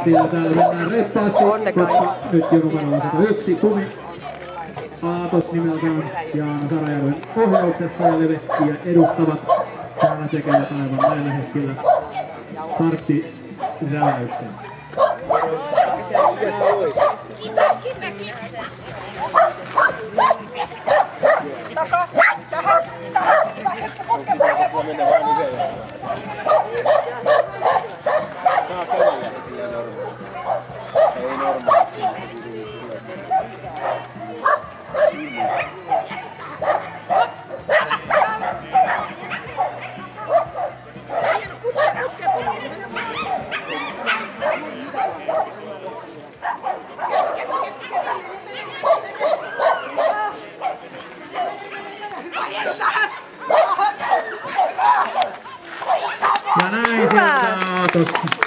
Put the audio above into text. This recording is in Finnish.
Sillä täällä mennään reippaasti, koska nyt jo numero 101 Kumi Aatos nimeltään Jaana Sarajärven ohjauksessa ja Levekkiä edustavat. Täällä tekevät aivan näillä hetkillä starttiräjäyksen. Ja näin sieltä Aatos